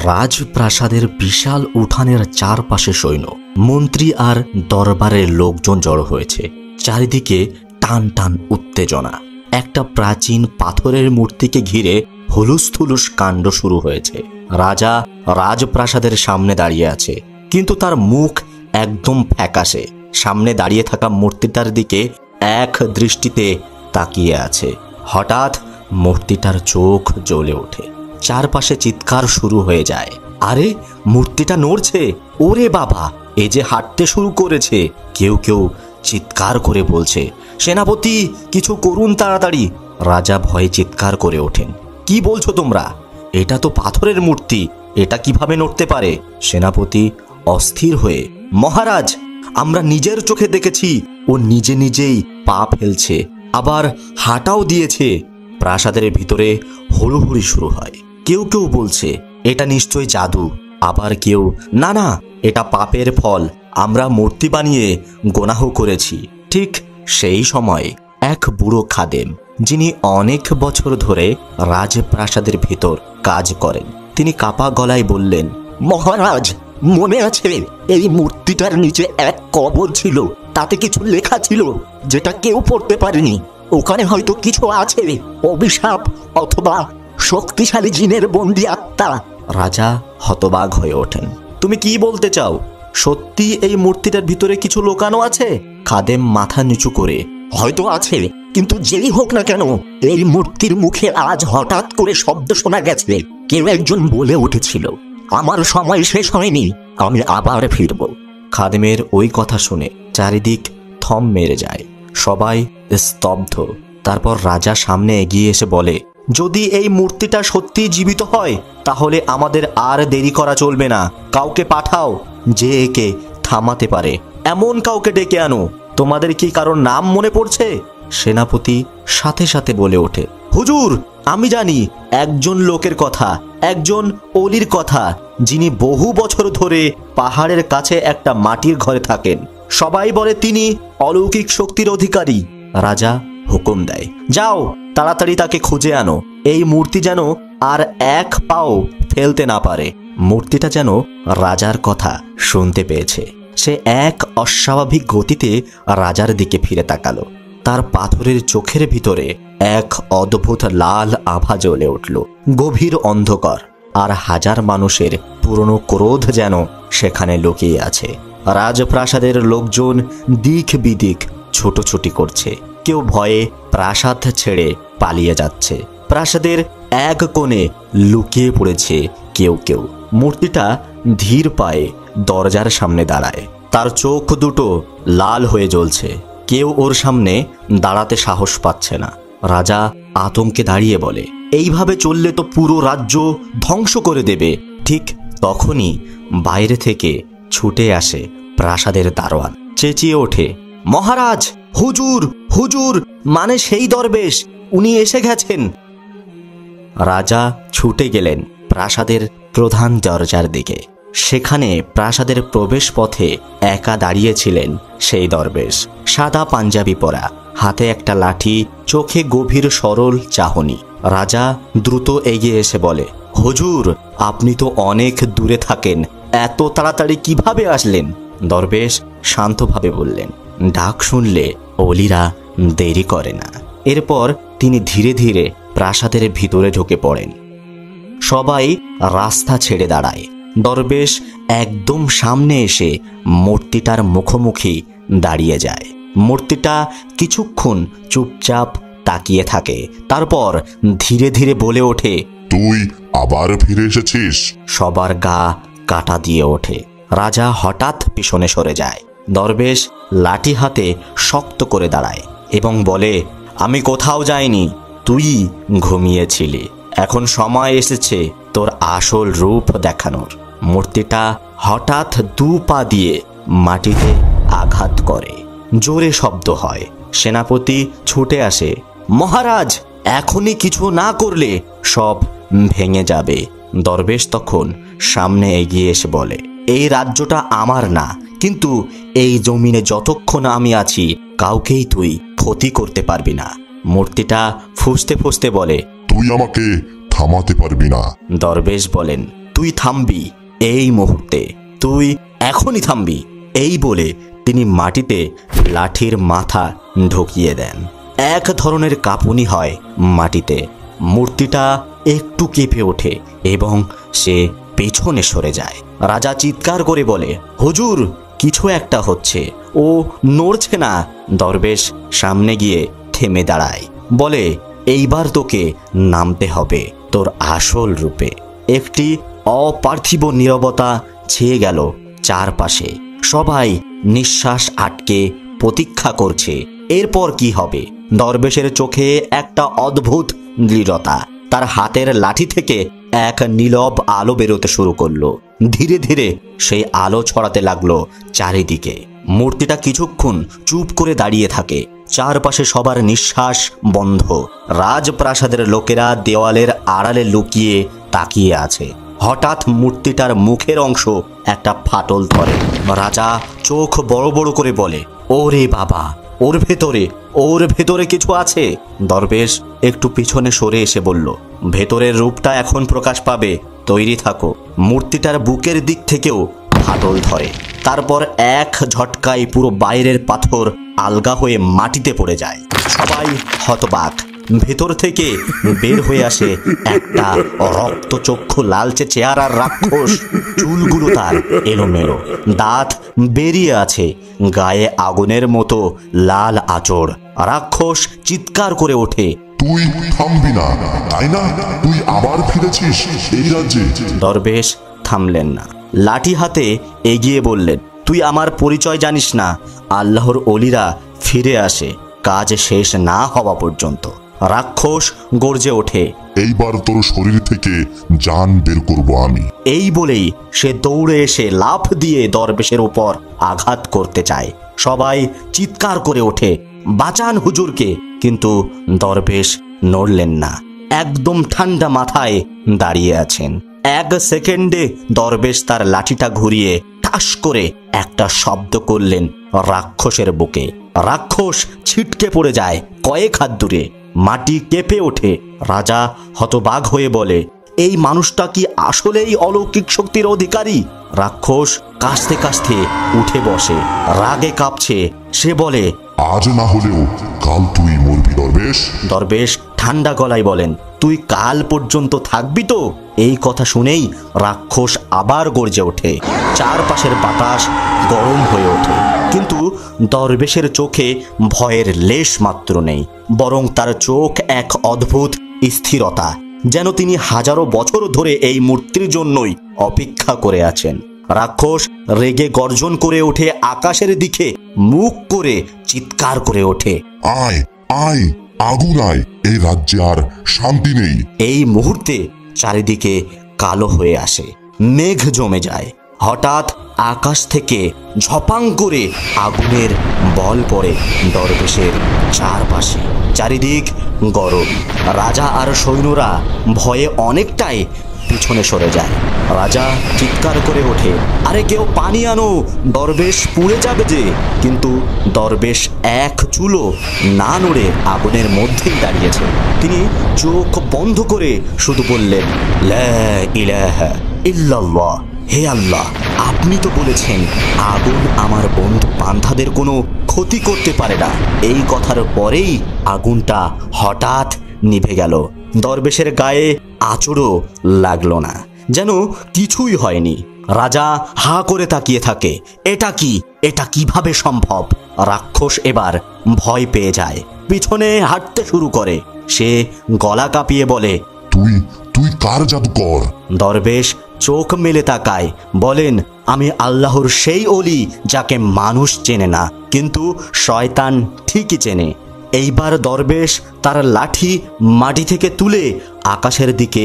রাজপ্রাসাদের বিশাল উঠানের চারপাশে সৈন্য, মন্ত্রী আর দরবারের লোকজন জড়ো হয়েছে। চারিদিকে টান টান উত্তেজনা। একটা প্রাচীন পাথরের মূর্তিকে ঘিরে হুলুস থুলুস কাণ্ড শুরু হয়েছে। রাজা রাজপ্রাসাদের সামনে দাঁড়িয়ে আছে, কিন্তু তার মুখ একদম ফ্যাকাশে। সামনে দাঁড়িয়ে থাকা মূর্তিটার দিকে এক দৃষ্টিতে তাকিয়ে আছে। হঠাৎ মূর্তিটার চোখ জ্বলে ওঠে। চারপাশে চিৎকার শুরু হয়ে যায়। আরে, মূর্তিটা নড়ছে! ওরে বাবা, এ যে হাঁটতে শুরু করেছে! কেউ কেউ চিৎকার করে বলছে, সেনাপতি, কিছু করুন তাড়াতাড়ি! রাজা ভয়ে চিৎকার করে ওঠেন, কি বলছো তোমরা? এটা তো পাথরের মূর্তি, এটা কিভাবে নড়তে পারে? সেনাপতি অস্থির হয়ে, মহারাজ, আমরা নিজের চোখে দেখেছি, ও নিজে নিজেই পা ফেলছে, আবার হাঁটাও দিয়েছে। প্রাসাদের ভিতরে হুড়োহুড়ি শুরু হয়। কেউ কেউ বলছে, এটা নিশ্চয় জাদু। আবার কেউ, না না, এটা পাপের ফল, আমরা মূর্তি বানিয়ে গোনাহ করেছি। ঠিক সেই সময় এক বুড়ো খাদেম, যিনি অনেক বছর ধরে রাজপ্রাসাদের ভিতর কাজ করেন, তিনি কাপা গলায় বললেন, মহারাজ, মনে আছে এই মূর্তিটার নিচে এক কবর ছিল, তাতে কিছু লেখা ছিল যেটা কেউ পড়তে পারেনি। ওখানে হয়তো কিছু আছে, অভিশাপ অথবা শক্তিশালী জিনের বন্দী আত্মা। রাজা হতবাক হয়ে ওঠেন, তুমি কি বলতে চাও? সত্যি এই মূর্তিটার ভিতরে কিছু লুকানো আছে? খাদেম মাথা নিচু করে, হয়তো আছে, কিন্তু যেই হোক না কেন, এই মূর্তির মুখে আজ হঠাৎ করে শব্দ শোনা গেছে। কেউ একজন বলে উঠেছিল, আমার সময় শেষ হয়নি, আমি আবার ফিরব। খাদেমের ওই কথা শুনে চারিদিক থম মেরে যায়। সবাই স্তব্ধ। তারপর রাজা সামনে এগিয়ে এসে বলে, যদি এই মূর্তিটা সত্যি জীবিত হয়, তাহলে আমাদের আর দেরি করা চলবে না। কাউকে পাঠাও যে একে থামাতে পারে। এমন কাউকে ডেকে আনো। তোমাদের কি কারোর নাম মনে পড়ছে? সেনাপতি সাথে সাথে বলে ওঠে, হুজুর, আমি জানি একজন লোকের কথা, একজন অলির কথা, যিনি বহু বছর ধরে পাহাড়ের কাছে একটা মাটির ঘরে থাকেন। সবাই বলে তিনি অলৌকিক শক্তির অধিকারী। রাজা হুকুম দেয়, যাও তাড়াতাড়ি তাকে খুঁজে আনো। এই মূর্তি যেন আর এক পাও ফেলতে না পারে। মূর্তিটা যেন রাজার কথা শুনতে পেয়েছে। সে এক অস্বাভাবিক গতিতে রাজার দিকে ফিরে তাকালো। তার পাথরের চোখের ভিতরে এক অদ্ভুত লাল আভা জ্বলে উঠল। গভীর অন্ধকার আর হাজার মানুষের পুরনো ক্রোধ যেন সেখানে লুকিয়ে আছে। রাজপ্রাসাদের লোকজন দিক বিদিক ছোটাছুটি করছে। কেউ ভয়ে প্রাসাদ ছেড়ে পালিয়ে যাচ্ছে। প্রাসাদের এক কোণে লুকিয়ে পড়েছে কেউ কেউ। মূর্তিটা ধীর পায়ে দরজার সামনে দাঁড়ায়। তার চোখ দুটো লাল হয়ে জ্বলছে। কেউ ওর সামনে দাঁড়াতে সাহস পাচ্ছে না। রাজা আতঙ্কে দাঁড়িয়ে বলে, এইভাবে চললে তো পুরো রাজ্য ধ্বংস করে দেবে। ঠিক তখনই বাইরে থেকে ছুটে আসে প্রাসাদের দারোয়ান। চেঁচিয়ে ওঠে, মহারাজ, হুজুর, হুজুর, মানে সেই দরবেশ, উনি এসে গেছেন। রাজা ছুটে গেলেন প্রাসাদের প্রধান দরজার দিকে। সেখানে প্রাসাদের প্রবেশ পথে একা দাঁড়িয়েছিলেন সেই দরবেশ। সাদা পাঞ্জাবি পরা, হাতে একটা লাঠি, চোখে গভীর সরল চাহনি। রাজা দ্রুত এগিয়ে এসে বলে, হুজুর, আপনি তো অনেক দূরে থাকেন, এত তাড়াতাড়ি কিভাবে আসলেন? দরবেশ শান্তভাবে বললেন, ডাক শুনলে অলিরা দেরি করে না। এরপর তিনি ধীরে ধীরে প্রাসাদের ভিতরে ঢুকে পড়েন। সবাই রাস্তা ছেড়ে দাঁড়ায়। দরবেশ একদম সামনে এসে মূর্তিটার মুখোমুখি দাঁড়িয়ে যায়। মূর্তিটা কিছুক্ষণ চুপচাপ তাকিয়ে থাকে। তারপর ধীরে ধীরে বলে ওঠে, তুই আবার ফিরে এসেছিস? সবার গা কাটা দিয়ে ওঠে। রাজা হঠাৎ পিছনে সরে যায়। দরবেশ লাঠি হাতে শক্ত করে দাঁড়ায় এবং বলে, আমি কোথাও যাইনি, তুই ঘুমিয়েছিলি। এখন সময় এসেছে তোর আসল রূপ দেখানোর। মূর্তিটা হঠাৎ দু পা দিয়ে মাটিতে আঘাত করে। জোরে শব্দ হয়। সেনাপতি ছুটে আসে, মহারাজ, এখনই কিছু না করলে সব ভেঙে যাবে। দরবেশ তখন সামনে এগিয়ে এসে বলে, এই রাজ্যটা আমার না, কিন্তু এই জমিনে যতক্ষণ আমি আছি কাউকেই তুই ক্ষতি করতে পারবি না। মূর্তিটা ফুঁসতে ফুঁসতে বলে, তুই আমাকে থামাতে পারবি না। দরবেশ বলেন, তুই তুই থামবি এই মুহূর্তে, তুই এখনই থামবি। এই বলে তিনি মাটিতে লাঠির মাথা ঢুকিয়ে দেন। এক ধরনের কাঁপুনি হয় মাটিতে। মূর্তিটা একটু কেঁপে ওঠে এবং সে পেছনে সরে যায়। রাজা চিৎকার করে বলে, হুজুর, কিছু একটা হচ্ছে, ও নড়ছে না। দরবেশ সামনে গিয়ে থেমে দাঁড়ায়, বলে, এইবার তোকে নামতে হবে তোর আসল রূপে। একটি অপার্থিব নীরবতা ছেয়ে গেল চারপাশে। সবাই নিঃশ্বাস আটকে প্রতীক্ষা করছে এরপর কি হবে। দরবেশের চোখে একটা অদ্ভুত দৃঢ়তা। তার হাতের লাঠি থেকে এক নীরব আলো বেরোতে শুরু করলো। ধীরে ধীরে সেই আলো ছড়াতে লাগলো চারিদিকে। মূর্তিটা কিছুক্ষণ চুপ করে দাঁড়িয়ে থাকে। চারপাশে সবার নিঃশ্বাস বন্ধ। রাজপ্রাসাদের লোকেরা দেওয়ালের আড়ালে লুকিয়ে তাকিয়ে আছে। হঠাৎ মূর্তিটার মুখের অংশ একটা ফাটল ধরে। রাজা চোখ বড় বড় করে বলে, ওরে বাবা, ওর ভেতরে কিছু আছে। দরবেশ একটু পিছনে সরে এসে বলল, ভেতরের রূপটা এখন প্রকাশ পাবে, তৈরি থাকো। মূর্তিটার বুকের দিক থেকেও ফাটল ধরে। তারপর এক ঝটকায় পুরো বাইরের পাথর আলগা হয়ে মাটিতে পড়ে যায়। সবাই হতবাক। ভেতর থেকে বের হয়ে আসে একটা রক্তচক্ষু লালচে চেহারার রাক্ষস। চুলগুলো তার এলোমেলো, দাঁত বেরিয়ে আছে, গায়ে আগুনের মতো লাল আঁচড়। রাক্ষস চিৎকার করে ওঠে, তুই থামবি না, তাই না? তুই আবার ফিরেছিস এই রাজ্যে। দরবেশ থামলেন না। লাঠি হাতে এগিয়ে বললেন, তুই আমার পরিচয় জানিস না। আল্লাহর অলিরা ফিরে আসে কাজ শেষ না হওয়া পর্যন্ত। রাক্ষস গর্জে ওঠে, এইবার তোর শরীর থেকে জান বের করব আমি। এই বলেই সে দৌড়ে এসে লাফ দিয়ে দরবেশের উপর আঘাত করতে চায়। সবাই চিৎকার করে ওঠে, বাঁচান হুজুরকে। কিন্তু দরবেশ নড়লেন না, একদম ঠান্ডা মাথায় দাঁড়িয়ে আছেন। এক সেকেন্ডে দরবেশ তার লাঠিটা ঘুরিয়ে ঠাস করে একটা শব্দ করলেন রাক্ষসের বুকে। রাক্ষস ছিটকে পড়ে যায় কয়েক হাত দূরে। মাটি কেঁপে ওঠে। রাজা হতবাক হয়ে বলে, এই মানুষটা কি আসলেই অলৌকিক শক্তির অধিকারী? রাক্ষস কাশতে কাশতে উঠে বসে, রাগে কাঁপছে। সে বলে, আজ না হলেও কাল তুই মরবি দরবেশ। দরবেশ ঠান্ডা গলায় বলেন, তুই কাল পর্যন্ত থাকবি তো? এই কথা শুনেই রাক্ষস আবার গর্জে ওঠে। চারপাশের বাতাস গরম হয়ে ওঠে, কিন্তু দরবেশের চোখে ভয়ের লেশ মাত্র নেই। বরং তার চোখ এক অদ্ভুত স্থিরতা, যেন তিনি হাজারো বছর ধরে এই মূর্তির জন্যই অপেক্ষা করে আছেন। রাক্ষস রেগে গর্জন করে ওঠে আকাশের দিকে, মুখ করে চিৎকার করে ওঠে, আয় আয়, আগুন আয়, এই রাজ্যে আর শান্তি নেই। এই মুহূর্তে চারিদিকে কালো হয়ে আসে, মেঘ জমে যায়। হঠাৎ আকাশ থেকে ঝপাং করে আগুনের বল পড়ে দরবেশের চারপাশে। চারিদিক গরম। রাজা আর সৈন্যরা ভয়ে অনেকটাই পিছনে সরে যায়। রাজা চিৎকার করে ওঠে, আরে কেউ পানি আনো, দরবেশ পুড়ে যাবে যে। কিন্তু দরবেশ এক চুলো না নড়ে আগুনের মধ্যেই দাঁড়িয়েছে। তিনি চোখ বন্ধ করে শুধু বললেন, লা ইলাহা ইল্লাল্লাহ। হে আল্লাহ, আপনি তো বলেছেন আগুন আমার বন্ধু বান্ধাদের কোনো ক্ষতি করতে পারে না। এই কথার পরেই আগুনটা হঠাৎ নিভে গেল। দরবেশের গায়ে আঁচড়ও লাগলো না, যেন কিছুই হয়নি। রাজা হা করে তাকিয়ে থাকে, এটা কিভাবে সম্ভব? রাক্ষস এবার ভয় পেয়ে যায়, পিছনে হাঁটতে শুরু করে। সে গলা কাঁপিয়ে বলে, তুই তুই কার জাদুকর? দরবেশ চোখ মেলে তাকায়, বলেন, আমি আল্লাহর সেই অলি যাকে মানুষ চেনে না, কিন্তু শয়তান ঠিকই চেনে। এইবার দরবেশ তার লাঠি মাটি থেকে তুলে আকাশের দিকে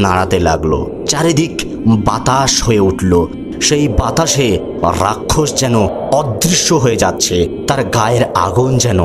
নাড়াতে লাগলো। চারিদিক বাতাস হয়ে উঠল। সেই বাতাসে রাক্ষস যেন অদৃশ্য হয়ে যাচ্ছে, তার গায়ের আগুন যেন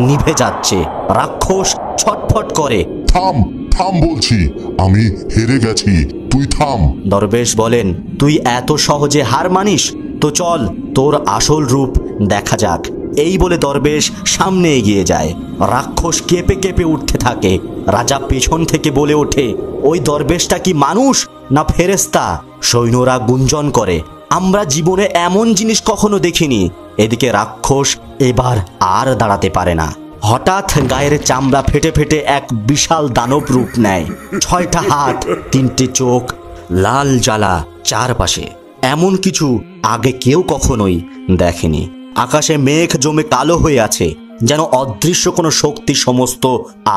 নিভে যাচ্ছে। রাক্ষস ছটফট করে, থাম থাম বলছি, আমি হেরে গেছি, তুই থাম। দরবেশ বলেন, তুই এত সহজে হার মানিস? তো চল তোর আসল রূপ দেখা যাক। এই বলে দরবেশ সামনে এগিয়ে যায়। রাক্ষস কেঁপে কেঁপে উঠতে থাকে। রাজা পেছন থেকে বলে ওঠে, ওই দরবেশটা কি মানুষ না ফেরেশতা? সৈন্যরা গুঞ্জন করে, আমরা জীবনে এমন জিনিস কখনো দেখিনি। এদিকে রাক্ষস এবার আর দাঁড়াতে পারে না। হঠাৎ গায়ের চামড়া ফেটে ফেটে এক বিশাল দানব রূপ নেয়। 6টা হাত, 3টে চোখ, লাল জ্বালা চারপাশে। এমন কিছু আগে কেউ কখনোই দেখেনি। আকাশে মেঘ জমে কালো হয়ে আছে, যেন অদৃশ্য কোনো শক্তি সমস্ত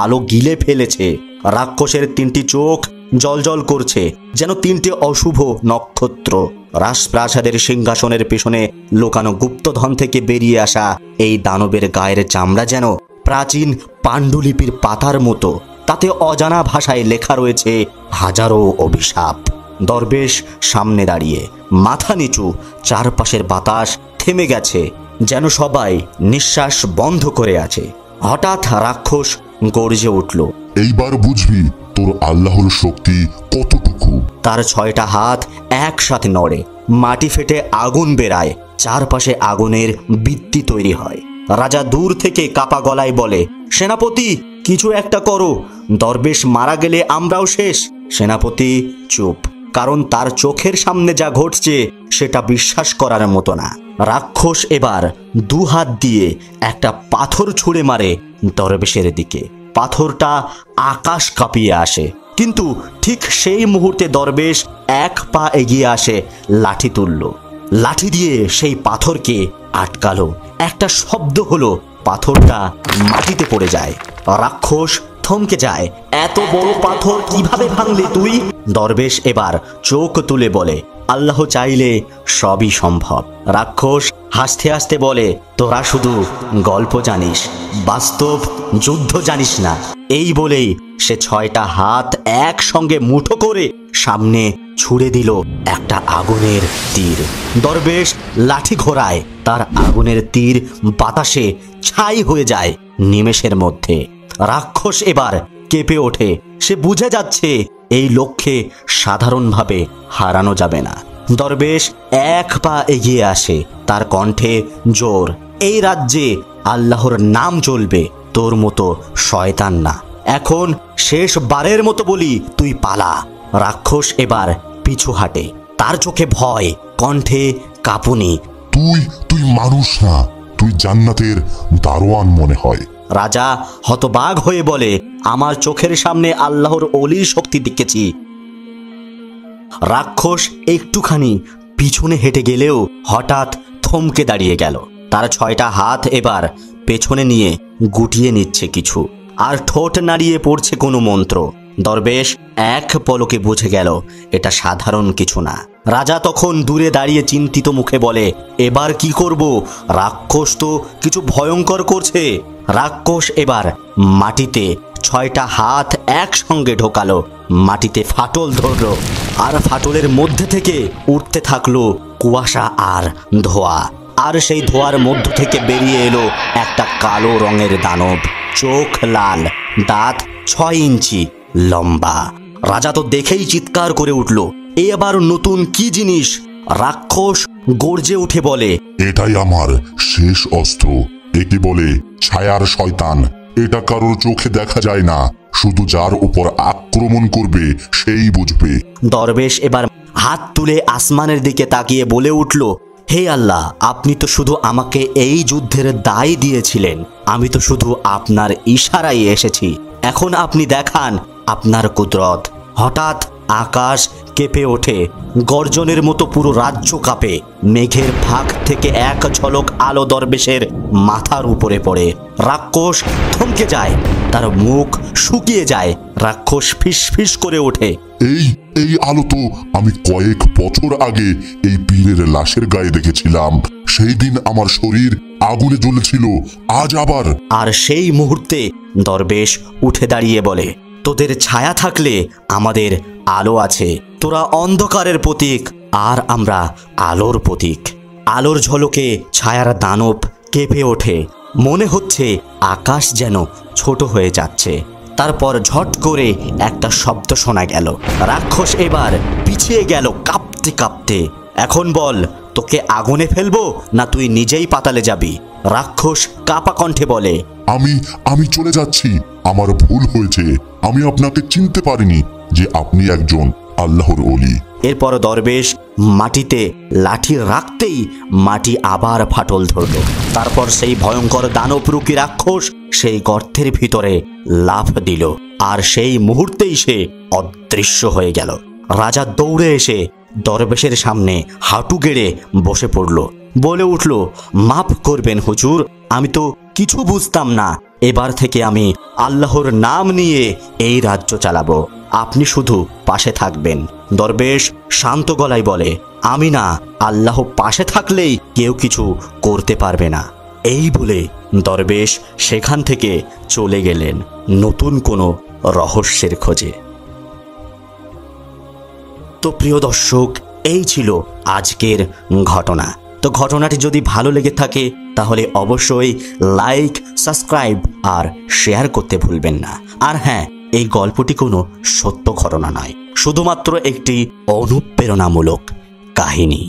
আলো গিলে ফেলেছে। রাক্ষসের 3টি চোখ জ্বলজ্বল করছে, যেন 3টে অশুভ নক্ষত্র। রাজপ্রাসাদের সিংহাসনের পেছনে লোকানো গুপ্তধন থেকে বেরিয়ে আসা এই দানবের গায়ের চামড়া যেন প্রাচীন পাণ্ডুলিপির পাতার মতো। তাতে অজানা ভাষায় লেখা রয়েছে হাজারো অভিশাপ। দরবেশ সামনে দাঁড়িয়ে, মাথা নিচু। চারপাশের বাতাস থেমে গেছে, যেন সবাই নিঃশ্বাস বন্ধ করে আছে। হঠাৎ রাক্ষস গর্জে উঠল, এইবার বুঝবি তোর আল্লাহর শক্তি কতটুকু। তার 6টা হাত একসাথে নড়ে, মাটি ফেটে আগুন বেরায়, চারপাশে আগুনের বৃত্তি তৈরি হয়। রাজা দূর থেকে কাপা গলায় বলে, সেনাপতি কিছু একটা করো, দরবেশ মারা গেলে আমরাও শেষ। সেনাপতি চুপ, কারণ তার চোখের সামনে যা ঘটছে সেটা বিশ্বাস করার মতো না। রাক্ষস এবার 2 হাত দিয়ে একটা পাথর ছুঁড়ে মারে দরবেশের দিকে। পাথরটা আকাশ কাঁপিয়ে আসে, কিন্তু ঠিক সেই মুহূর্তে দরবেশ 1 পা এগিয়ে আসে, লাঠি তুলল। লাঠি দিয়ে সেই পাথরকে আটকালো। একটা শব্দ হলো, পাথরটা মাটিতে পড়ে যায়। রাক্ষস থমকে যায়, এত বড় পাথর কিভাবে ভাঙলি তুই? দরবেশ এবার চোখ তুলে বলে, আল্লাহ চাইলে সবই সম্ভব। রাক্ষস হাসতে হাসতে বলে, তোরা শুধু গল্প জানিস, বাস্তব যুদ্ধ জানিস না। এই বলেই সে 6টা হাত একসঙ্গে মুঠো করে সামনে ছুঁড়ে দিল একটা আগুনের তীর। দরবেশ লাঠি ঘোরায়, তার আগুনের তীর বাতাসে ছাই হয়ে যায় নিমেষের মধ্যে। রাক্ষস এবার কেঁপে ওঠে, সে বুঝে যাচ্ছে এই লক্ষ্যে সাধারণভাবে হারানো যাবে না। দরবেশ 1 পা এগিয়ে আসে, তার কণ্ঠে জোর, এই রাজ্যে আল্লাহর নাম চলবে, তোর মতো শয়তান না। এখন শেষবারের মতো বলি, তুই পালা। রাক্ষস এবার পিছু হাঁটে, তার চোখে ভয়, কণ্ঠে কাঁপুনি। তুই মানুষ না, তুই জান্নাতের দারোয়ান মনে হয়। রাজা হতবাক হয়ে বলে, আমার চোখের সামনে আল্লাহর অলির শক্তি দেখেছি। রাক্ষস একটুখানি পিছনে হেঁটে গেলেও হঠাৎ থমকে দাঁড়িয়ে গেল। তার 6টা হাত এবার পেছনে নিয়ে গুটিয়ে নিচ্ছে কিছু, আর ঠোঁট নাড়িয়ে পড়ছে কোনো মন্ত্র। দরবেশ এক পলকে বুঝে গেল এটা সাধারণ কিছু না। রাজা তখন দূরে দাঁড়িয়ে চিন্তিত মুখে বলে, এবার কি করব? রাক্ষস তো কিছু ভয়ঙ্কর করছে। রাক্ষস এবার মাটিতে 6টা হাত একসঙ্গে ঢোকালো, মাটিতে ফাটল ধরল, আর ফাটলের মধ্যে থেকে উঠতে থাকলো কুয়াশা আর ধোঁয়া। আর সেই ধোঁয়ার মধ্য থেকে বেরিয়ে এলো একটা কালো রঙের দানব, চোখ লাল, দাঁত 6 ইঞ্চি লম্বা। রাজা তো দেখেই চিৎকার করে উঠল, এ আবার নতুন কি জিনিস? রাক্ষস গর্জে উঠে বলে, এটাই আমার শেষ অস্ত্র। একে বলে ছায়ার শয়তান। এটা কারোর চোখে দেখা যায় না, শুধু যার উপর আক্রমণ করবে সেই বুঝবে। দরবেশ এবার হাত তুলে আসমানের দিকে তাকিয়ে বলে উঠল, হে আল্লাহ, আপনি তো শুধু আমাকে এই যুদ্ধের দায় দিয়েছিলেন, আমি তো শুধু আপনার ইশারায় এসেছি, এখন আপনি দেখান আপনার কুদরত। হঠাৎ আকাশ কেঁপে ওঠে, গর্জনের মতো পুরো রাজ্য কাঁপে। মেঘের ফাঁক থেকে এক ঝলক আলো দরবেশের মাথার উপরে পড়ে। রাক্ষস থমকে যায়, তার মুখ শুকিয়ে যায়। রাক্ষস ফিসফিস করে ওঠে, এই আলো তো আমি কয়েক বছর আগে এই পীরের লাশের গায়ে দেখেছিলাম। সেই দিন আমার শরীর আগুনে জ্বলেছিল, আজ আবার। আর সেই মুহূর্তে দরবেশ উঠে দাঁড়িয়ে বলে, তোদের ছায়া থাকলে আমাদের আলো আছে। তোরা অন্ধকারের প্রতীক, আর আমরা আলোর প্রতীক। আলোর ঝলকে ছায়ার দানব কেঁপে ওঠে, মনে হচ্ছে আকাশ যেন ছোট হয়ে যাচ্ছে। তারপর ঝট করে একটা শব্দ শোনা গেল। রাক্ষস এবার পিছিয়ে গেল কাঁপতে কাঁপতে। এখন বল, তোকে আগুনে ফেলবো না তুই নিজেই পাতালে যাবি? রাক্ষস কাঁপা কণ্ঠে বলে, আমি চলে যাচ্ছি, আমার ভুল হয়েছে। আমি আপনাকে চিনতে পারিনি যে আপনি একজন আল্লাহর ওলি। এরপর দরবেশ মাটিতে লাঠি রাখতেই মাটি আবার ফাটল ধরল। তারপর সেই ভয়ঙ্কর দানবরূপী রাক্ষস সেই গর্তের ভিতরে লাফ দিল, আর সেই মুহূর্তেই সে অদৃশ্য হয়ে গেল। রাজা দৌড়ে এসে দরবেশের সামনে হাঁটু গেড়ে বসে পড়ল, বলে উঠল, মাফ করবেন হুজুর, আমি তো কিছু বুঝতাম না। এবার থেকে আমি আল্লাহর নাম নিয়ে এই রাজ্য চালাবো, আপনি শুধু পাশে থাকবেন। দরবেশ শান্ত গলায় বলে, আমি না, আল্লাহ পাশে থাকলেই কেউ কিছু করতে পারবে না। এই বলে দরবেশ সেখান থেকে চলে গেলেন নতুন কোনো রহস্যের খোঁজে। তো প্রিয় দর্শক, এই ছিল আজকের ঘটনা। তো ঘটনাটি যদি ভালো লেগে থাকে তাহলে অবশ্যই লাইক, সাবস্ক্রাইব আর শেয়ার করতে ভুলবেন না। আর হ্যাঁ, এই গল্পটি কোনো সত্য ঘটনা নয়, শুধুমাত্র একটি অনুপ্রেরণামূলক কাহিনী।